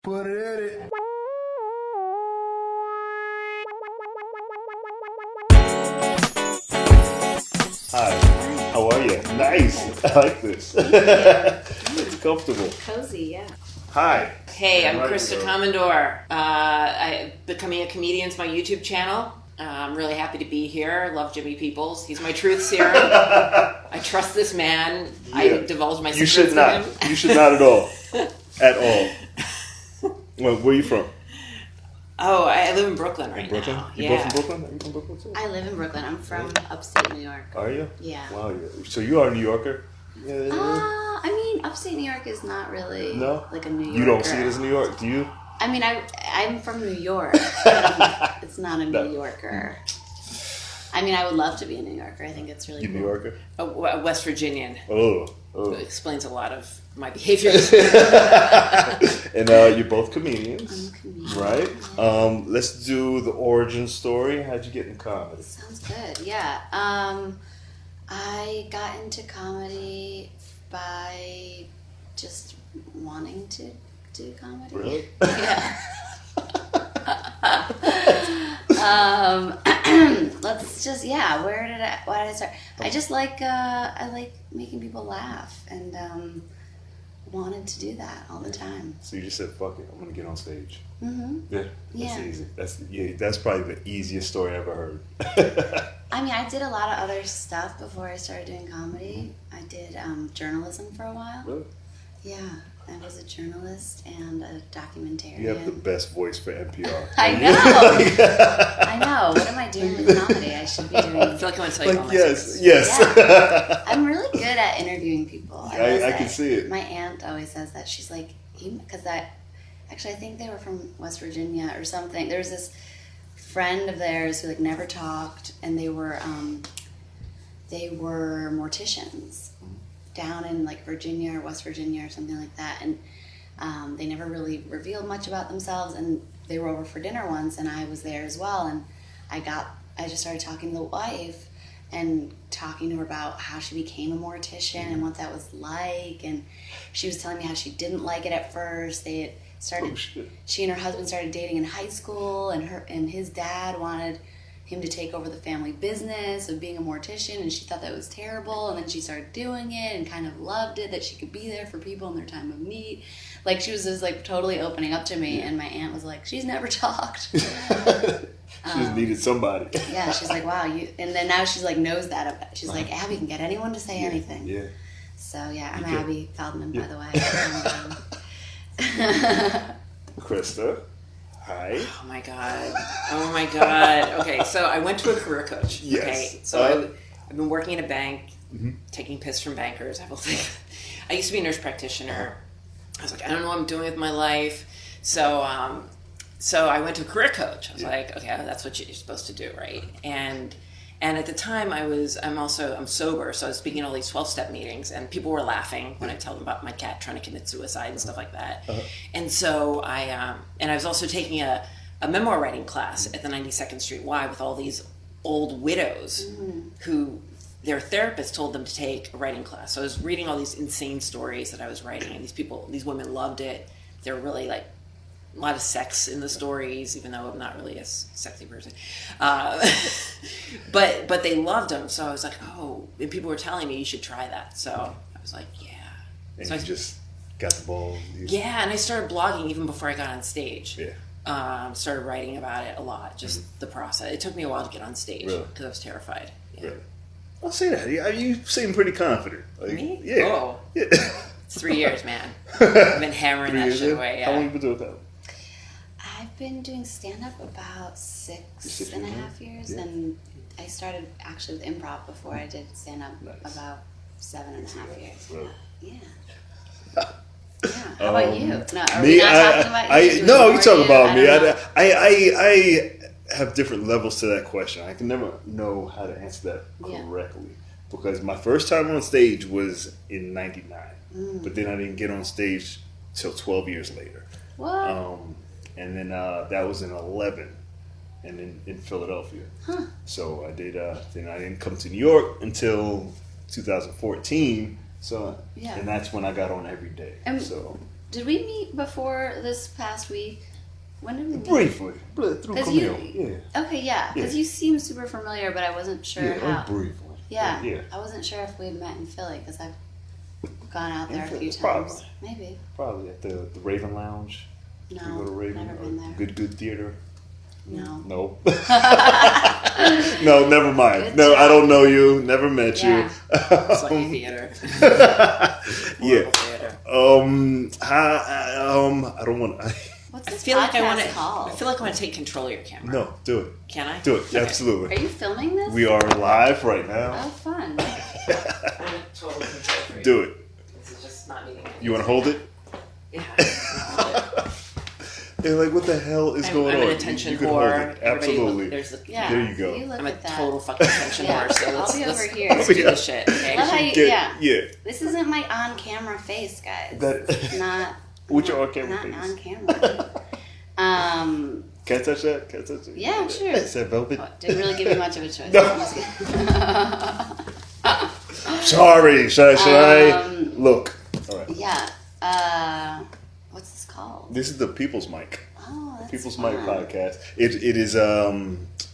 Put it in it. Hi, how are you? Nice. I like this. It's comfortable. Cozy, yeah. Hi. Hey, I'm Kristacomondor. Becoming a Comedian's my YouTube channel. I'm really happy to be here. I love Jimmy Peoples. He's my truth serum. I trust this man. Yeah. I divulge my secrets You should not. to him. You should not at all. At all. Well, where are you from? Oh, I live in Brooklyn right Brooklyn? now. You both from Brooklyn? Are you from Brooklyn too? I live in Brooklyn. I'm from upstate New York. Are you? Yeah. Wow. So you are a New Yorker? Yeah. I mean, upstate New York is not really like a New Yorker. You don't see it as New York, do you? I mean, I'm from New York, but it's not a New Yorker. I mean, I would love to be a New Yorker. I think it's really cool. You New Yorker? A West Virginian. Oh. It explains a lot of my behaviors. And you're both comedians, I'm a comedian. right? Yeah. Let's do the origin story. How'd you get in comedy? Sounds good. Yeah. I got into comedy by just wanting to do comedy. Really? Yeah. Let's just why did I start? I just I like making people laugh and wanted to do that all the time. So you just said, fuck it, I'm gonna get on stage. Mm-hmm. Yeah, that's easy. That's probably the easiest story I ever heard. I mean, I did a lot of other stuff before I started doing comedy. I did journalism for a while. Really? Yeah, I was a journalist and a documentarian. You have the best voice for NPR. I know. I know. What am I doing with comedy? I should be doing. I feel like I want to tell you all my secrets. Yes. Yeah. I'm really good at interviewing people. I can see it. My aunt always says that. She's like, because I think they were from West Virginia or something. There was this friend of theirs who never talked, and they were morticians down in Virginia or West Virginia or something like that, and they never really revealed much about themselves. And they were over for dinner once, and I was there as well, and I just started talking to the wife and talking to her about how she became a mortician and what that was like, and she was telling me how she didn't like it at first. They had started. She and her husband started dating in high school, and his dad wanted him to take over the family business of being a mortician, and she thought that was terrible, and then she started doing it and kind of loved it, that she could be there for people in their time of need. She was just totally opening up to me, and my aunt was like, she's never talked. She just needed somebody. Yeah, she's like, wow, and then now she's knows that about it. She's like, Abby can get anyone to say anything. Yeah. So yeah, I'm Abby Feldman, by the way. Krista, hi. Oh my god. Okay, so I went to a career coach. Yes. Okay, so I've been working in a bank, taking piss from bankers. I used to be a nurse practitioner. I was like, I don't know what I'm doing with my life. So I went to a career coach. I was like, okay, that's what you're supposed to do, right? And at the time I'm sober, so I was speaking at all these 12-step meetings, and people were laughing when I tell them about my cat trying to commit suicide and stuff like that. Uh-huh. And so I was also taking a memoir writing class at the 92nd Street Y with all these old widows who their therapist told them to take a writing class. So I was reading all these insane stories that I was writing, and these women loved it. They were really a lot of sex in the stories, even though I'm not really a sexy person. But they loved them. So I was like, oh, and people were telling me you should try that. So I was like, yeah. And so you just got the ball. Yeah, and I started blogging even before I got on stage. Yeah. Started writing about it a lot, just the process. It took me a while to get on stage because I was terrified. Yeah. Really? I'll say that. You seem pretty confident. Me? Yeah. Oh. Yeah. It's 3 years, man. I've been hammering that shit away. Yeah. How long have you been doing that? I've been doing stand-up about six and a half years, and I started actually with improv before I did stand-up about 7.5 years. Really? Yeah. How about you? No, are me, we not talking about you? No, you talk about me. Know. I have different levels to that question. I can never know how to answer that correctly because my first time on stage was in '99, but then I didn't get on stage till 12 years later. What? And then that was in 11, and in Philadelphia. Huh. So I did. Then I didn't come to New York until 2014. So and that's when I got on every day. Did we meet before this past week? When did we meet? Briefly. Through Camille. Okay, yeah. Because you seem super familiar, but I wasn't sure how. Briefly. Yeah. Yeah. I wasn't sure if we had met in Philly because I've gone out there a few times. Probably. Maybe. Probably at the Raven Lounge. No, You go to Raven, never been there. Good theater. No. No. No, never mind. Good No, job. I don't know you. Never met Yeah. you. It's like a theater. Yeah. Horrible theater. I don't want. What's I this feel like I want podcast called? to. I feel like I want to take control of your camera. No, do it. Can I? Do it. Okay. Absolutely. Are you filming this? We are live right now. Oh, fun. I'm in total control for you. Do it. This is just not meeting. You want to hold it? Yeah. They're like, what the hell is going I'm on? an attention You can whore. hold it. Absolutely. There's the, Yeah. There you go. You look I'm a at that. total fucking attention Yeah. whore. So I'll let's be let's, over here. let's do this shit. Okay. Love how you, Yeah. This isn't my on-camera face, guys. That- It's not. What's your on-camera not face? on camera. Can I touch that? Can I touch it? Yeah, sure. Is that velvet? Oh, didn't really give me much of a choice. No. I'm just kidding. Sorry. Should I? Look. All right. Yeah. What's this called? This is the People's Mic. Oh, that's People's fun. Mic podcast. It is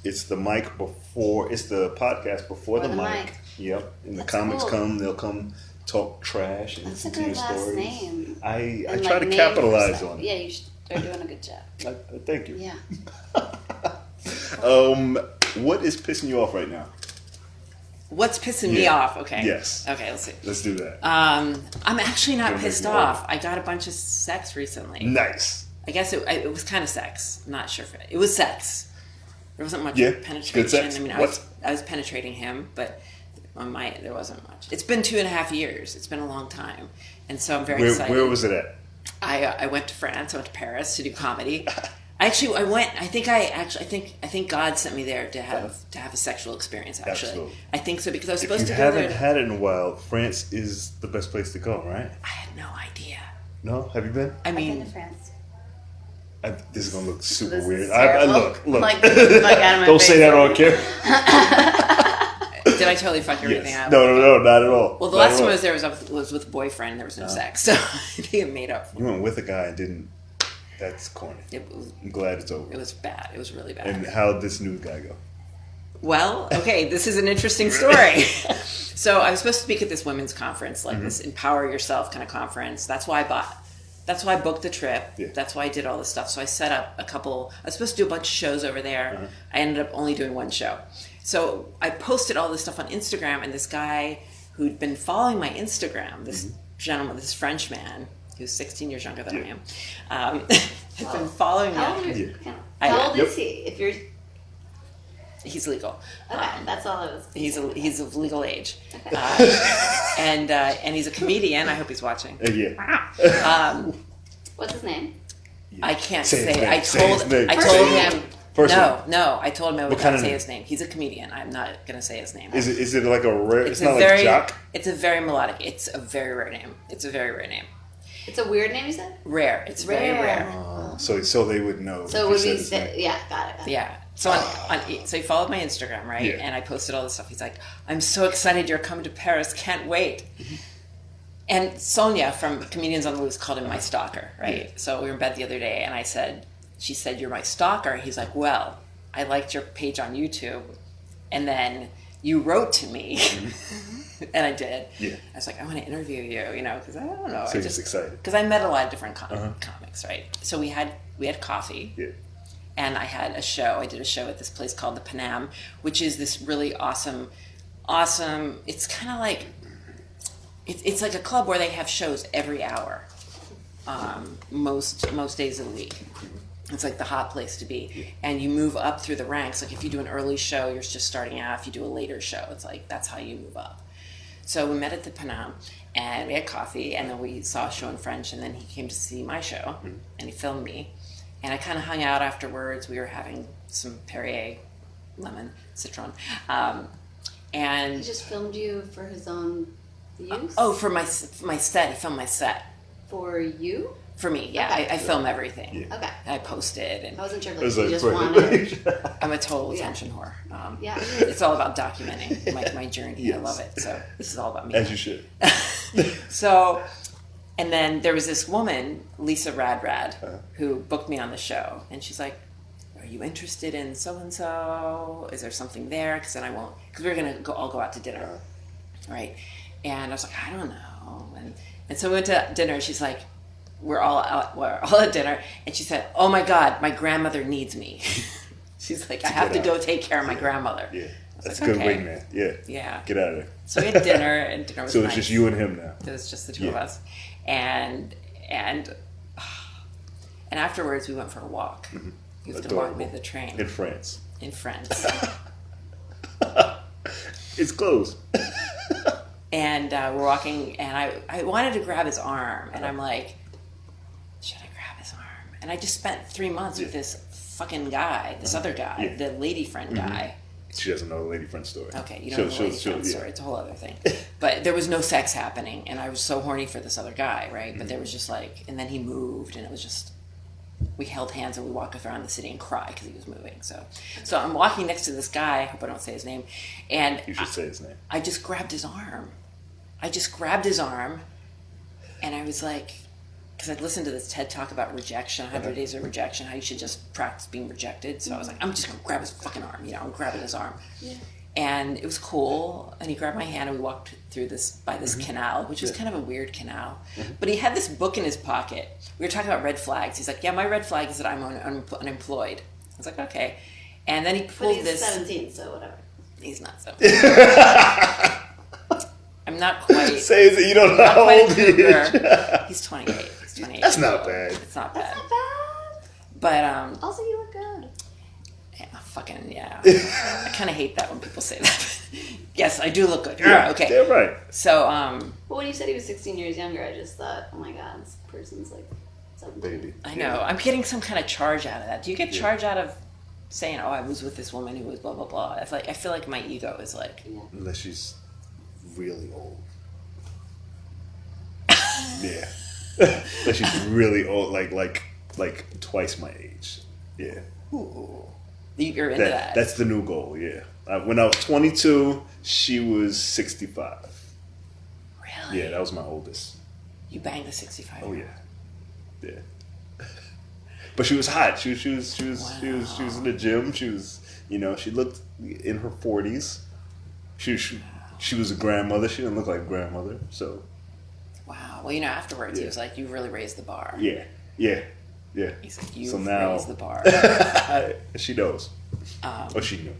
it's the mic before it's the podcast before the mic. Yep. And That's the comics cool. They'll come talk trash and That's a listen to good your last stories. name. I And, try to name capitalize yourself. on it. Yeah, you are doing a good job. Thank you. Yeah. What is pissing you off right now? What's pissing me Yeah. off? Okay. Yes. Okay. Let's see. Let's do that. I'm actually not Gonna make pissed me off. I got a bunch of sex recently. Nice. I guess it was kind of sex. I'm not sure if it was sex. There wasn't much Yeah, penetration. good sex. I mean, What? I was penetrating him, but there wasn't much. It's been 2.5 years. It's been a long time, and so I'm very excited. Where was it at? I went to France. I went to Paris to do comedy. I went. I think God sent me there to have a sexual experience. Actually, Absolutely. I think so because I was If supposed you to go there. haven't had it in a while, France is the best place to go, right? I had no idea. No, have you been? I I've been mean, to France. This is gonna look super This is weird. terrible. Look. Like, out of my Don't face. say that on camera. did I totally fuck everything Yes. up? No, not at all. Well, the Not last at time all. I was there was with a boyfriend. And there was no sex, so I think it made up for You went with a guy and didn't. That's corny. it. I'm glad it's over. It was bad. It was really bad. And how'd this new guy go? Well, okay, this is an interesting story. So I was supposed to speak at this women's conference, like this Empower Yourself kind of conference. That's why I booked the trip. Yeah. That's why I did all this stuff. So I set up I was supposed to do a bunch of shows over there. I ended up only doing one show. So I posted all this stuff on Instagram, and this guy who'd been following my Instagram, this gentleman, this French man, who's 16 years younger than I am, had been following me. How old, Yeah. how old Yep. is he? If you're He's legal. okay, that's all I was. He's of legal age, and he's a comedian. I hope he's watching. Yeah. What's his name? I can't Say his say. name, I say his told name. I First told name. him. First No. I told him I would What kind not of say name? his name. He's a comedian. I'm not gonna say his name. Is it like a rare? It's a not very, like Jock. It's a very melodic. It's a very rare name. It's a very rare name. It's a weird name, you said. Rare. It's very rare. So they would know. So if it you would said be his name. yeah, got it. Yeah. So so he followed my Instagram, right? Yeah. And I posted all this stuff. He's like, "I'm so excited you're coming to Paris. Can't wait." And Sonia from Comedians on the Loose called him my stalker, right? Yeah. So we were in bed the other day, and she said, "You're my stalker." He's like, "Well, I liked your page on YouTube, and then you wrote to me." And I did. Yeah. I was like, I want to interview you, because I don't know. So I you're just excited. because I met a lot of different comics, right? So we had coffee, Yeah. and I had a show. I did a show at this place called the Panam, which is this really awesome. It's kind of like it's like a club where they have shows every hour, most days of the week. It's like the hot place to be, and you move up through the ranks. Like if you do an early show, you're just starting out. If you do a later show, it's like that's how you move up. So we met at the Panam, and we had coffee, and then we saw a show in French, and then he came to see my show, and he filmed me, and I kind of hung out afterwards. We were having some Perrier, lemon, citron, and He just filmed you for his own use. for my set. He filmed my set For you? for me. Yeah, Okay. I film everything. Yeah. Okay. I posted, and I wasn't sure if It was you like, just wanted. I'm a total Yeah. attention whore. Yeah. It's all about documenting my journey. Yes. I love it. So this is all about me. As you should. So And then there was this woman, Lisa Radrad, who booked me on the show. And she's like, are you interested in so-and-so? Is there something there? Because then I won't, because we're going to all go out to dinner. Right? And I was like, I don't know. And so we went to dinner, and she's like, we're all at dinner. And she said, oh my God, my grandmother needs me. She's like, I have to go take care of my grandmother. Yeah. That's like, a good okay. wingman. Yeah. Yeah. Get out of there. So we had dinner, and dinner was So nice. it's just you and him now. It was just the two of us. And afterwards we went for a walk. Mm-hmm. He was going to walk me to the train. In France. In France. It's closed. And we're walking, and I wanted to grab his arm, and I'm like, should I grab his arm? And I just spent 3 months with this fucking guy, this other guy, the lady friend guy. She doesn't know the lady friend story. Okay, you don't know the lady friend story. It's a whole other thing. But there was no sex happening, and I was so horny for this other guy, right? But there was just like, and then he moved, and it was just, we held hands and we walked around the city and cried because he was moving. So I'm walking next to this guy. I hope I don't say his name. And You should say his name. I just grabbed his arm. And I was like, because I'd listened to this TED Talk about rejection, 100 Days of Rejection, how you should just practice being rejected. So I was like, I'm just going to grab his fucking arm. I'm grabbing his arm. Yeah. And it was cool. And he grabbed my hand and we walked through this canal, which was kind of a weird canal. But he had this book in his pocket. We were talking about red flags. He's like, yeah, my red flag is that I'm unemployed. I was like, okay. And then he pulled but he's 17, so whatever. He's not so. I'm not quite. Say that you don't know how old he is. He's 28. He's 28. That's not bad. It's not bad. That's not bad. But Also, you look good. Yeah. I kind of hate that when people say that. Yes, I do look good. Yeah, okay. Yeah, right. So But when you said he was 16 years younger, I just thought, oh my God, this person's like 17. Baby. I know. I'm getting some kind of charge out of that. Do you get charge out of saying, "Oh, I was with this woman who was blah blah blah"? I feel like my ego is like. Yeah. Unless she's really old. Yeah. Unless she's really old, like twice my age. Yeah. Ooh. You're into that. That's the new goal. Yeah. When I was 22, she was 65. Really? Yeah, that was my oldest. You banged a 65. Oh yeah. Yeah. But she was hot. She was in the gym. She was, she looked in her 40s. She was a grandmother. She didn't look like a grandmother. So. Wow. Well, afterwards he was like, "You really raised the bar." Yeah. He's like, "You now, raised the bar." She knows. She knew.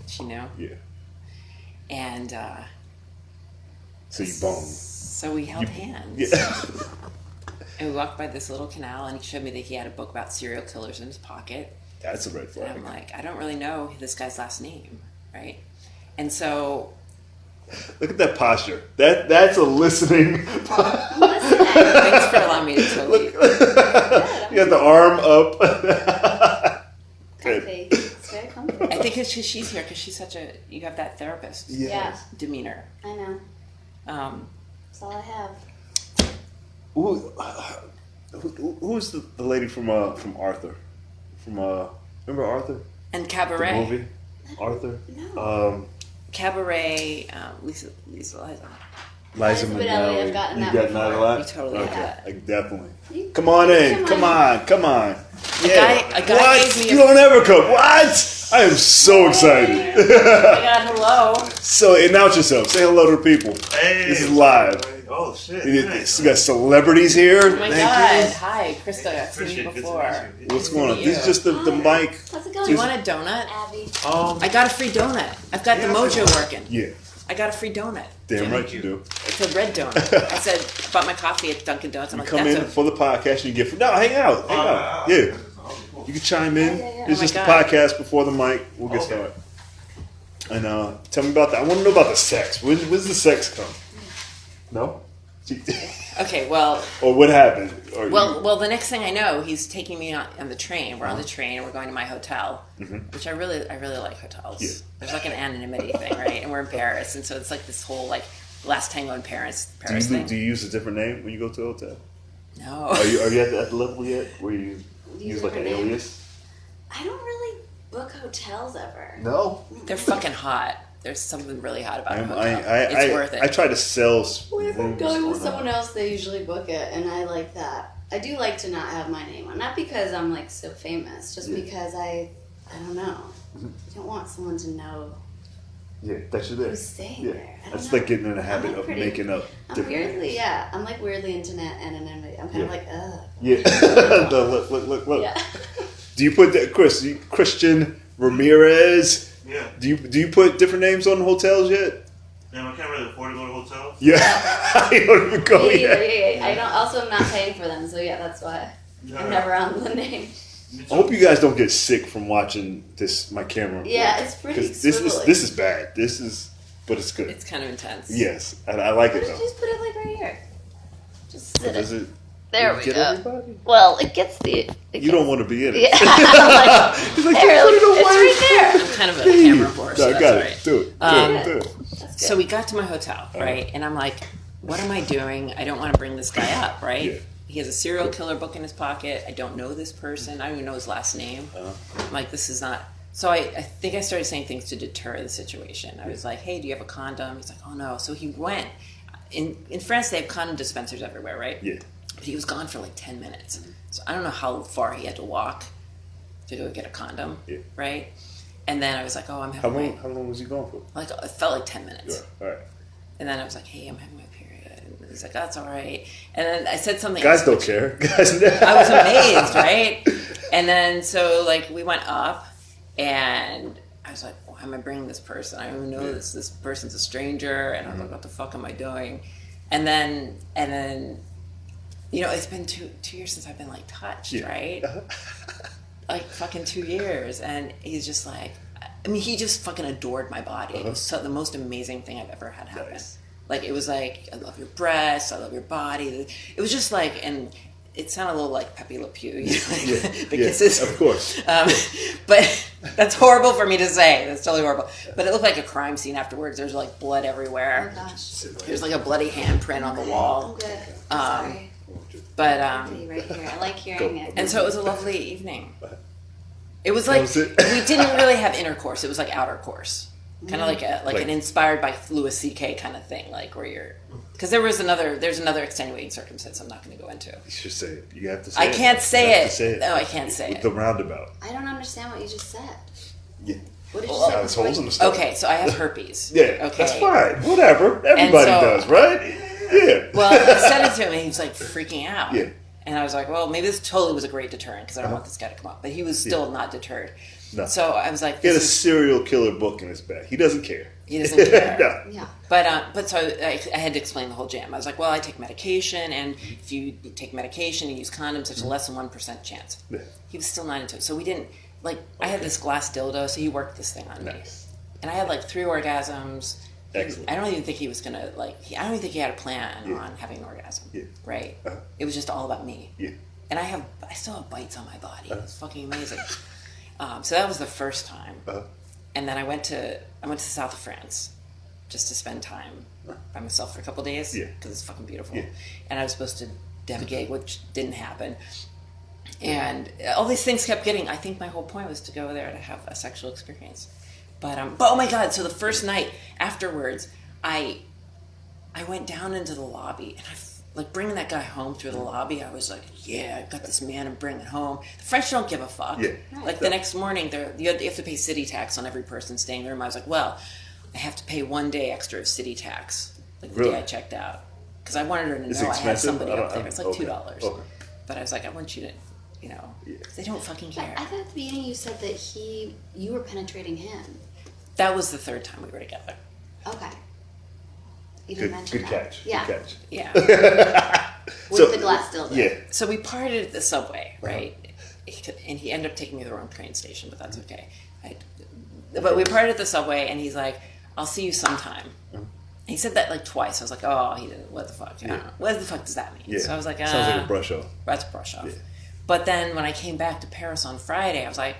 She knew. Yeah. And. So you boned. So we held hands. Yeah. And we walked by this little canal, and he showed me that he had a book about serial killers in his pocket. That's a red flag. And I'm like, I don't really know this guy's last name, right? And so. Look at that posture. That's a listening. Thanks for allowing me to tell you. You got the arm up. Comfy. It's very comfy. I think it's just she's here because she's you have that therapist demeanor. I know. That's all I have. Who's the lady from Arthur? Remember Arthur? And Cabaret. The movie? Arthur? No. Cabaret, Liza Liza Minnelli. I've gotten that You got before. You that a lot? totally Okay. have that. Like, definitely. Come on in. Come on. A guy What? gave me You don't ever come. What? I am so excited. I got hello. So announce yourself. Say hello to the people. Hey, This is live. Oh shit! You Nice. got celebrities here. Oh my Thank God. Hi, Krista. I've seen Appreciate you it. Good to before. meet you. What's Good going to on? meet This is you. just the mic. How's it going? Do you want a donut? Abby. I got a free donut. I've got the mojo working. Yeah. I got a free donut. Damn right you do. It's a red donut. I said, I bought my coffee at Dunkin' Donuts. I'm You like, come that's in for the podcast and you get no. Hang out. Yeah. You can chime in. Yeah. It's Oh my just a God. podcast before the mic. We'll get started. And tell me about that. I want to know about the sex. When's the sex come? No. Okay, well, Or what happened? Or well. The next thing I know, he's taking me on the train. We're on the train and we're going to my hotel, which I really like hotels. Yeah. There's like an anonymity thing, right? And we're in Paris, and so it's like this whole like last tango in Paris thing. Do you use a different name when you go to a hotel? No. Are you at the level yet where you use like an alias? I don't really book hotels ever. No. They're fucking hot. There's something really hot about a hotel. It's worth it. I try to sell. Whenever I'm going with someone else, they usually book it, and I like that. I do like to not have my name on, not because I'm like so famous, just because I don't know. I don't want someone to know. Yeah, that's your thing. Who's staying there? That's like getting in the habit of making up. I'm weirdly into anonymity. I'm kind of like, ugh. Yeah. Look. Yeah. Do you put that, Christian Ramirez? Yeah. Do you put different names on hotels yet? Damn, I can't really afford to go to hotels. Yeah. I don't even go yet. Yeah. I don't. Also, I'm not paying for them, so yeah, that's why I'm never on the name. I hope you guys don't get sick from watching my camera. Yeah, it's pretty. This is bad. But it's good. It's kind of intense. Yes, and I like it though. Just put it like right here. Just sit Does it. it? There we get go. Everybody? Well, it gets the. You don't want to be in it. Yeah. He's like, There, put it away. it's right there. I'm kind of a camera whore, so No, I that's got all it. right. Do it. That's good. So we got to my hotel, right? And I'm like, what am I doing? I don't want to bring this guy up, right? Yeah. He has a serial killer book in his pocket. I don't know this person. I don't even know his last name. I'm like, this is not... So I think I started saying things to deter the situation. I was like, hey, do you have a condom? He's like, oh, no. So he went. In France, they have condom dispensers everywhere, right? Yeah. But he was gone for like 10 minutes. So I don't know how far he had to walk to go get a condom, right? And then I was like, oh, I'm having How long was he gone for? Like, it felt like 10 minutes. Yeah. All right. And then I was like, hey, I'm having my period. And he's like, that's all right. And then I said something Guys else, don't care. Guys. I was amazed, right? And then so like we went up, and I was like, why am I bringing this person? I don't even know this person's a stranger, and I was like, what the fuck am I doing? And then you know, it's been two years since I've been like touched, right? Like fucking 2 years, and he's just like, I mean, he just fucking adored my body. It was the most amazing thing I've ever had happen. Nice. Like, it was like, I love your breasts, I love your body. It was just like, and it sounded a little like Pepe Le Pew, you know, like the kisses. Of course. But that's horrible for me to say. That's totally horrible. But it looked like a crime scene afterwards. There's like blood everywhere. Oh gosh. There's like a bloody handprint on the wall. I'm good. Sorry. But Right here. I like hearing it. and so it was a lovely evening. It was like was it? we didn't really have intercourse. It was like outer course, kind of like an inspired by Louis C.K. kind of thing, like where you're. Because there's another extenuating circumstance I'm not going to go into. You should say it. You have to say it. I can't say You have it. to say it. No, I can't say With it. the roundabout. I don't understand what you just said. Yeah. What did you Well, say? It's holes in the story. Okay, so I have herpes. Yeah. Okay. That's fine. Whatever. Everybody does, right? Yeah. Well, I said it to him, and he was like freaking out. Yeah. And I was like, well, maybe this totally was a great deterrent because I don't want this guy to come up. But he was still not deterred. No. So I was like, He had a serial killer book in his bag. He doesn't care. He doesn't care. No. Yeah. But so I had to explain the whole jam. I was like, well, I take medication, and if you take medication and use condoms, there's a less than 1% chance. Yeah. He was still not into it. So we didn't, like, I had this glass dildo, so he worked this thing on me. Nice. And I had like 3 orgasms. Excellent. I don't even think he was gonna I don't even think he had a plan on having an orgasm. Yeah. Right. Uh-huh. It was just all about me. Yeah. And I still have bites on my body. It's fucking amazing. So that was the first time. Uh-huh. And then I went to the south of France just to spend time by myself for a couple days Yeah. because it's fucking beautiful. Yeah. And I was supposed to have a gig, which didn't happen. And all these things kept getting. I think my whole point was to go there to have a sexual experience. But oh my god! So the first night afterwards, I went down into the lobby, and like bringing that guy home through the lobby. I was like, yeah, I got this man and bring it home. The French don't give a fuck. Yeah. Like the next morning, you have to pay city tax on every person staying there. And I was like, well, I have to pay 1 day extra of city tax, like the Really? day I checked out, because I wanted her to Is it know I had expensive? somebody up there. It's like okay. $2. Okay. But I was like, I want you to, they don't fucking But care. I thought at the beginning you said that you were penetrating him. That was the third time we were together. Okay. You didn't mention Good that. catch. Yeah. Good catch. Yeah. With the glass dildo. Yeah. So we parted at the subway, right? And he ended up taking me to the wrong train station, but that's okay. But we parted at the subway, and he's like, I'll see you sometime. He said that like twice. I was like, oh, he didn't. What the fuck? I don't know. What the fuck does that mean? Yeah. So I was like, Sounds like a brush off. That's a brush off. Yeah. But then when I came back to Paris on Friday, I was like,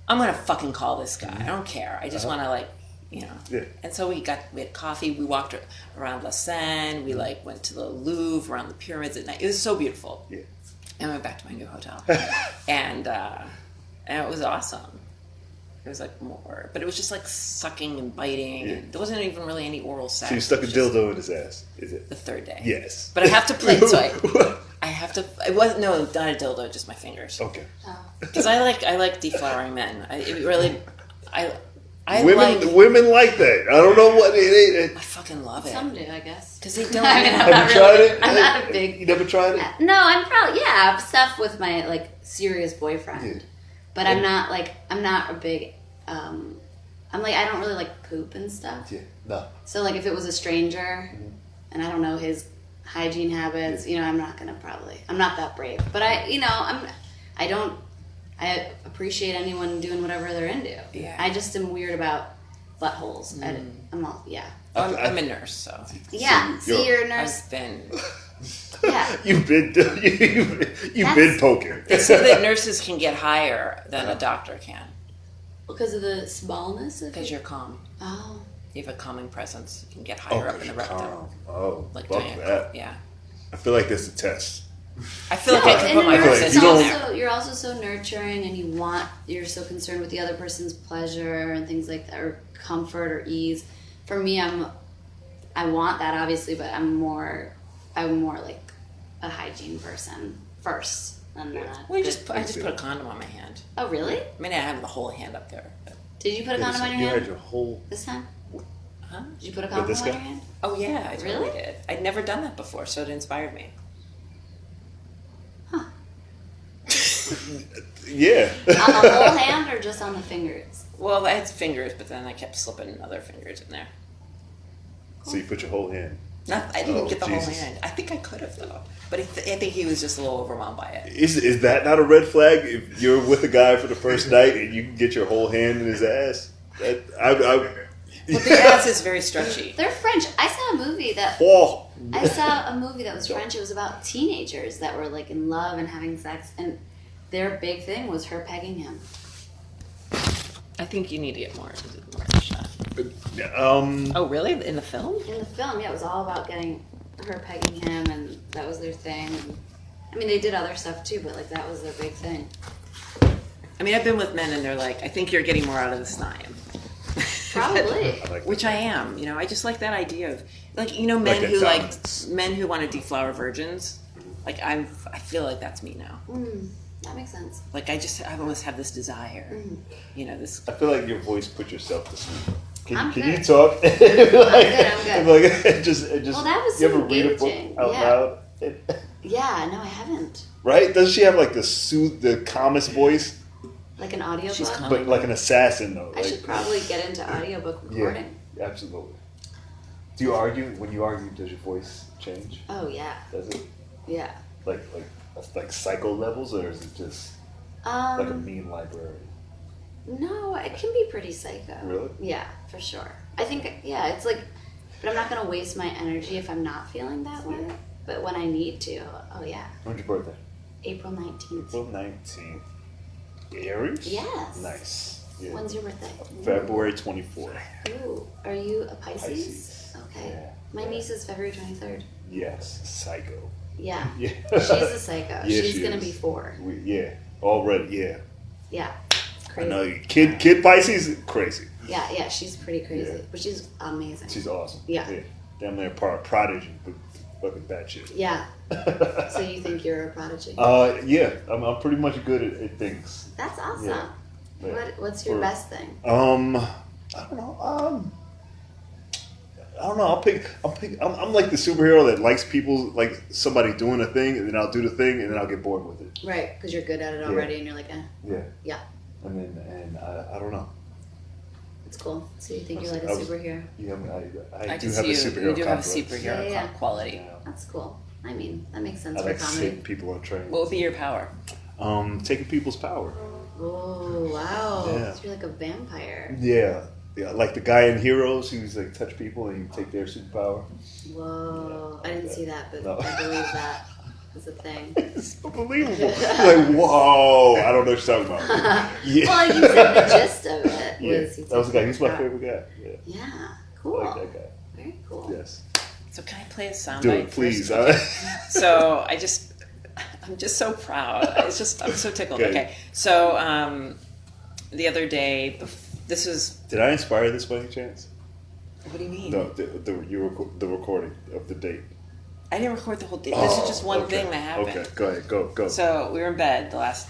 I'm gonna fucking call this guy. I don't care. I just want to Yeah. And so we had coffee. We walked around La Seine. We like went to the Louvre, around the pyramids at night. It was so beautiful. Yeah. And I went back to my new hotel, and it was awesome. was like more, but it was just like sucking and biting. Yeah. And there wasn't even really any oral sex. So you stuck a It was just dildo in his ass? Is it? the third day. Yes. But I have to play. So I have to. It wasn't not a dildo, just my fingers. Okay. Because I like deflowering men. Women like that. I don't know what it. I fucking love it. Some do, I guess. Because they don't. I mean, Have you tried it? I'm not a big. You never tried it? No, I'm probably I've stuff with my like serious boyfriend, Yeah. but I'm not a big. I'm like I don't really like poop and stuff. Yeah. No. So like if it was a stranger, and I don't know his hygiene habits, I'm not gonna I'm not that brave. But I appreciate anyone doing whatever they're into. Yeah. I just am weird about buttholes. I'm all I'm a nurse, so. Yeah. See, you're a nurse. I've been. Yeah. You've been poking. They say that nurses can get higher than a doctor can Because of the smallness of because you're calm. Oh. You have a calming presence. You can get higher up in the rectum. Oh, Like fuck doing that. Yeah. I feel like that's a test. I feel like I can put my and presence you on don't- there. you're also so nurturing, and you're so concerned with the other person's pleasure and things like that, or comfort or ease. For me, I want that obviously, but I'm more like a hygiene person first. And Well, I just put a condom on my hand. Oh, really? I mean, I have the whole hand up there. But. Did you put a condom on your You hand had your whole. this time? Huh? Did you put a With condom this on your guy? hand? Oh yeah, I totally Really? did. I'd never done that before, so it inspired me. Huh. Yeah. On the whole hand or just on the fingers? Well, I had fingers, but then I kept slipping other fingers in there. So you put your whole hand. I didn't get the Jesus. whole hand. I think I could have though, but I think he was just a little overwhelmed by it. Is that not a red flag? If you're with a guy for the first night and you can get your whole hand in his ass, But the ass is very stretchy. They're French. I saw a movie that Oh. was French. It was about teenagers that were like in love and having sex, and their big thing was her pegging him. I think you need to get more of the shot. Oh, really? In the film? In the film, it was all about getting her pegging him, and that was their thing. And, I mean, they did other stuff too, but like that was their big thing. I mean, I've been with men, and they're like, "I think you're getting more out of this than I am." Probably. Which I am. I just like that idea of men Like who dominance. men who want to deflower virgins. Like I feel like that's me now. That makes sense. Like I almost have this desire. This. I feel like your voice put yourself to sleep. I'm Can good. you talk? I'm good. Like, it just. Well, that was You so ever read a engaging. book out Yeah. loud? Yeah, no, I haven't. Right? Doesn't she have like the calmest voice? Like an audiobook? She's calm. But like an assassin though. I should probably get into audiobook recording. Yeah, absolutely. Do you argue? When you argue, does your voice change? Oh, yeah. Does it? Yeah. Like psycho levels, or is it just like a mean library? No, it can be pretty psycho. Really? Yeah, for sure. I think, it's like, but I'm not going to waste my energy if I'm not feeling that way. But when I need to, oh yeah. When's your birthday? April 19th. April 19th. Aries? Yes. Nice. Yeah. When's your birthday? February 24th. Ooh, are you a Pisces? Pisces. Okay. Yeah. My niece is February 23rd. Yes. Psycho. Yeah. Yeah. She's a psycho. Yeah, She's she going to is. be 4. Yeah. Already. Yeah. Yeah. I Crazy. know. Kid Pisces, crazy. Yeah, she's pretty crazy. Yeah. But she's amazing. She's awesome. Yeah. Damn near prodigy, but fucking bad shit. Yeah. So you think you're a prodigy? Yeah. I'm pretty much good at things. That's awesome. Yeah. What's your best thing? I don't know. I don't know. I'm like the superhero that likes people, like somebody doing a thing, and then I'll do the thing, and then I'll get bored with it. Right, because you're good at it already, and you're like, Yeah. Yeah. And I don't know. it's cool. So you think you're like a I was- superhero? Yeah, I I do can have see a you. superhero You do have a complex. superhero Yeah. quality. Yeah. That's cool. I mean, that makes sense I for like comedy. saving people on trains. What would be your power? Taking people's power. Oh, wow. Yeah. So you're like a vampire. Yeah. Yeah, like the guy in Heroes who's like touch people and you take their superpower. Whoa. Yeah, I didn't see that, but No. I believe that is a thing. It's unbelievable. Like, whoa, I don't know what you're talking about. Yeah. Well, you said the gist of it Yeah, was that was the guy. He's my favorite guy. Yeah, Yeah, I cool. like that guy. Very cool. Yes. So can I play a soundbite? Do it, please. So I'm just so proud. I'm so tickled. Okay. Okay. So the other day. This was. Did I inspire this by any chance? What do you mean? No, the recording of the date. I didn't record the whole day. This is just one thing that happened. Okay, go ahead, go. So we were in bed the last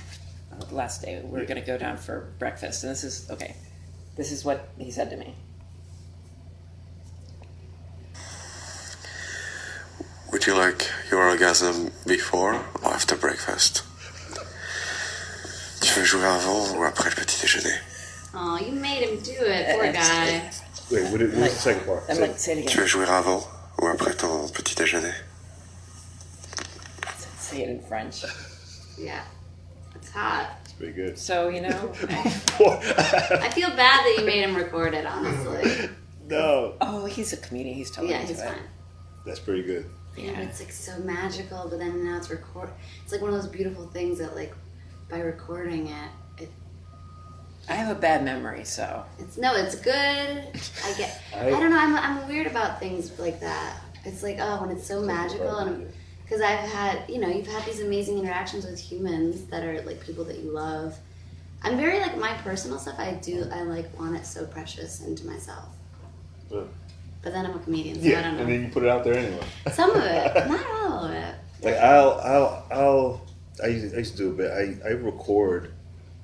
day. We were going to go down for breakfast, and this is what he said to me. Would you like your orgasm before or after breakfast? Tu veux jouer avant ou après le petit déjeuner? Oh, you made him do it, poor guy. Wait, what was the second part? Say it again. Tu veux jouer avant ou après ton petit déjeuner? Say it in French. Yeah, it's hot. It's pretty good. So, I feel bad that you made him record it, honestly. No. Oh, he's a comedian. He's totally Yeah, into he's it. fine. That's pretty good. Yeah, but it's like so magical, but then now it's record. It's like one of those beautiful things that, like, by recording it, I have a bad memory, so. it's good. I don't know. I'm weird about things like that. It's like, oh, when it's so magical, and because I've had, you've had these amazing interactions with humans that are like people that you love. I'm very like my personal stuff. I like want it so precious into myself. But then I'm a comedian, so I don't know. And then you put it out there anyway. Some of it, not all of it. Like I used to do a bit. I record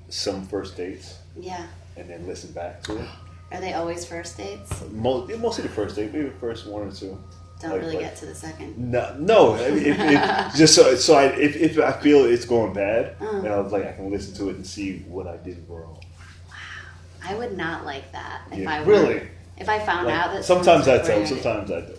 some first dates. Yeah. And then listen back to it. Are they always first dates? Mostly the first date, maybe the first one or two. Don't really get to the second. No. If just so if I feel it's going bad, then I was like I can listen to it and see what I did wrong. Wow, I would not like that if I found out that. Sometimes I tell, sometimes I don't.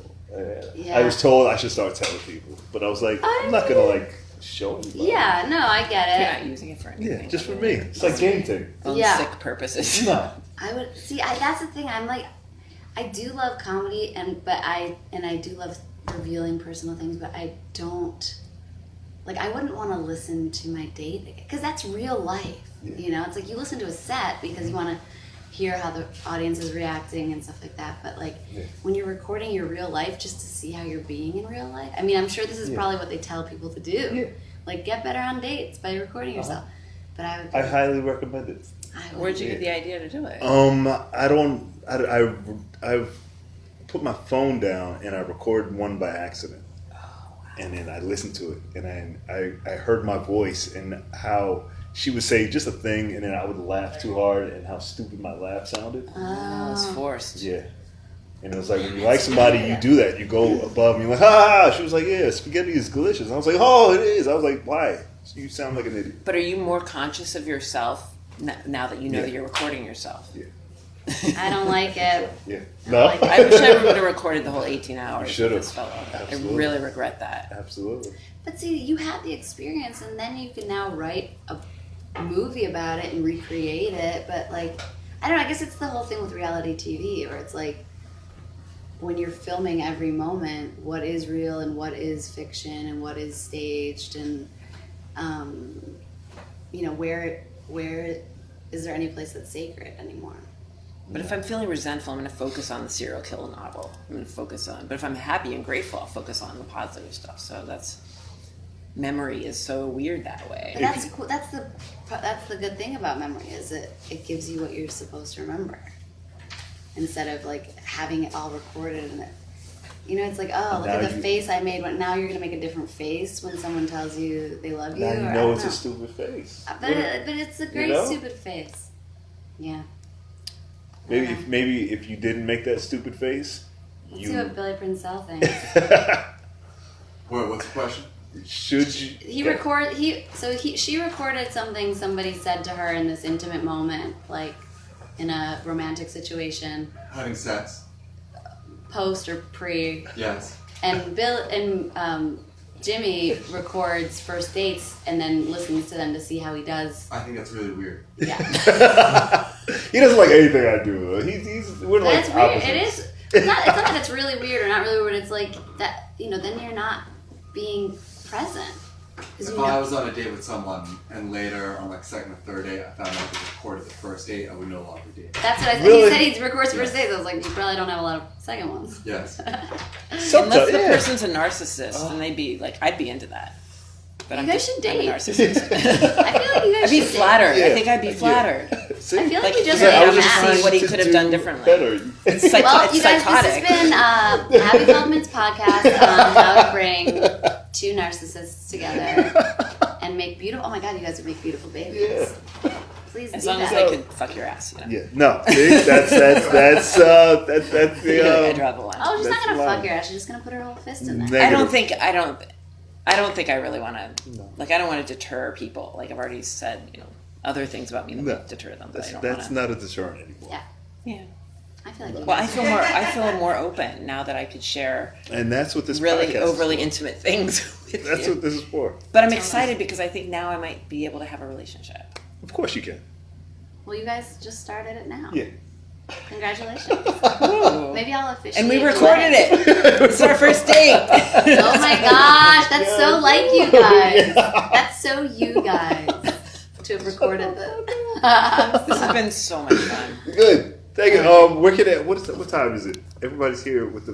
I was told I should start telling people, but I was like, I'm not gonna like show anybody. Yeah, no, I get it. You're not using it for anything. Yeah, just for me. It's like game thing. On sick purposes. No. I would see. That's the thing. I'm like, I do love comedy, and I do love revealing personal things, but I don't. Like, I wouldn't want to listen to my date because that's real life. Yeah. It's like you listen to a set because you want to hear how the audience is reacting and stuff like that. But like when you're recording your real life, just to see how you're being in real life. I mean, I'm sure this is probably what they tell people to do. Yeah. Like, get better on dates by recording yourself. But I highly recommend it. Where'd you get the idea to do it? I put my phone down and I recorded one by accident. And then I listened to it, and then I heard my voice and how she would say just a thing, and then I would laugh too hard, and how stupid my laugh sounded. Oh, it's forced. Yeah. And it was like, when you like somebody, you do that. You go above and you're like, ha! She was like, yeah, spaghetti is delicious. And I was like, oh, it is. I was like, why? You sound like an idiot. But are you more conscious of yourself now that you know that you're recording yourself? Yeah. I don't like it. Yeah. No? I wish I would have recorded the whole 18 hours. You should have. This fellow. Absolutely. I really regret that. Absolutely. But see, you had the experience, and then you can now write a movie about it and recreate it. But like, I don't know. I guess it's the whole thing with reality TV, where it's like, when you're filming every moment, what is real and what is fiction and what is staged, and where is there any place that's sacred anymore? But if I'm feeling resentful, I'm going to focus on the serial killer novel. I'm going to focus on. But if I'm happy and grateful, I'll focus on the positive stuff. So memory is so weird that way. But that's cool. That's the good thing about memory, is it gives you what you're supposed to remember, instead of like having it all recorded and it's like, oh, look at the face I made. Now you're gonna make a different face when someone tells you they love you. Now you know it's a stupid face. But it's a great stupid face. Yeah. Maybe if you didn't make that stupid face, let's see what Billy Princell thinks. What's the question? Should you? She recorded something somebody said to her in this intimate moment, like in a romantic situation. Having sex. Post or pre. Yes. And Jimmy records first dates and then listens to them to see how he does. I think that's really weird. Yeah. He doesn't like anything I do. We're like that's weird. opposites. It is. It's not that it's really weird or not really weird. It's like that. Then you're not being present. If I was on a date with someone and later on like second or third date I found out they recorded the first date, I would no longer date. That's what I said. Really? He said he records first dates. I was like, you probably don't have a lot of second ones. Yes. Unless the person's a narcissist, then they'd be like, I'd be into that. But You guys should date. I'm a narcissist. I feel like you guys I'd be should flattered. Yeah. I think I'd be flattered. See? I feel like you just I was made a just match. seeing what he could have done differently. Better. It's Well, you guys, psychotic. this has been Abby Feldman's podcast on how to bring two narcissists together and make beautiful. Oh my God, you guys would make beautiful babies. Yeah. Please As do long as that. I could fuck your ass, you know. Yeah. No. See? That's I the. draw the line. Oh, she's not That's gonna the line. fuck your ass. She's just gonna put her whole fist in there. Negative. I don't think I really want to. Like, I don't want to deter people. Like, I've already said, other things about me that would deter them. But I don't That's want to. not a deterrent anymore. Yeah, Yeah. I feel like you Well, guys I feel more open now that I could share And that's what this really podcast overly is intimate things with for. That's you. what this is for. But I'm excited because I think now I might be able to have a relationship. Of course you can. Well, you guys just started it now. Yeah. Congratulations. Ooh. Maybe I'll officially. And we recorded it. It's our first date. Oh my gosh, that's so like you guys. That's so you guys to have recorded this. This has been so much fun. Good. Thank you. Where can it? What time is it? Everybody's here with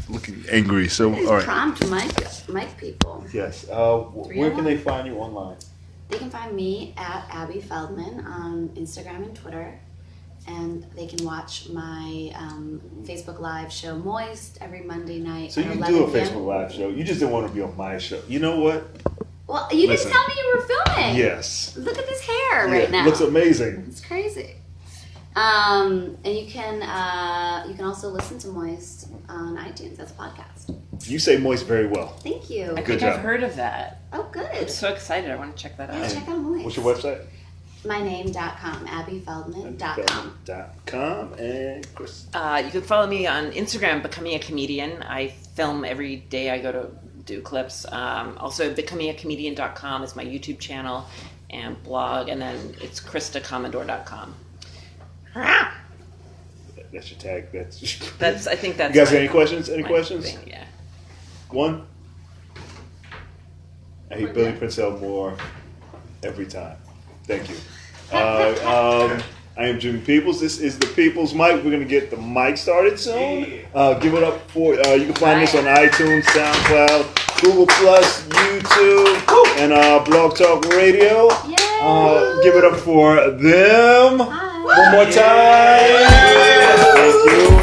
looking angry. So all right. Prompt mic people. Yes. Where can they find you online? They can find me at Abby Feldman on Instagram and Twitter. And they can watch my Facebook Live show, Moist, every Monday night. So you at can 11 do a p.m. Facebook Live show. You just didn't want to be on my show. You know what? Well, you Listen. didn't tell me you were filming. Yes. Look at this hair Yeah, right now. looks amazing. It's crazy. And you can also listen to Moist on iTunes as a podcast. You say moist very well. Thank you. I Good think job. I've heard of that. Oh, I'm good. so excited. I want to check that Yeah, out. check out Moist. What's your website? myname.com, abbyfeldman.com. Feldman.com and Chris. You can follow me on Instagram, Becoming a Comedian. I film every day. I go to do clips. Also, becomingacomedian.com is my YouTube channel and blog. And then it's Kristacomondor.com. That's your tag. That's. I think that's. You guys got my- any questions? Any my questions? thing, yeah. One. I hate Billy Princell more every time. Thank you. I am Jimmy Peoples. This is the People's Mic. We're going to get the mic started soon. Give it up for, you can find this on iTunes, SoundCloud, Google+, YouTube, and Blog Talk Radio. Yay! Give it up for them. Hi. One more time. Thank you.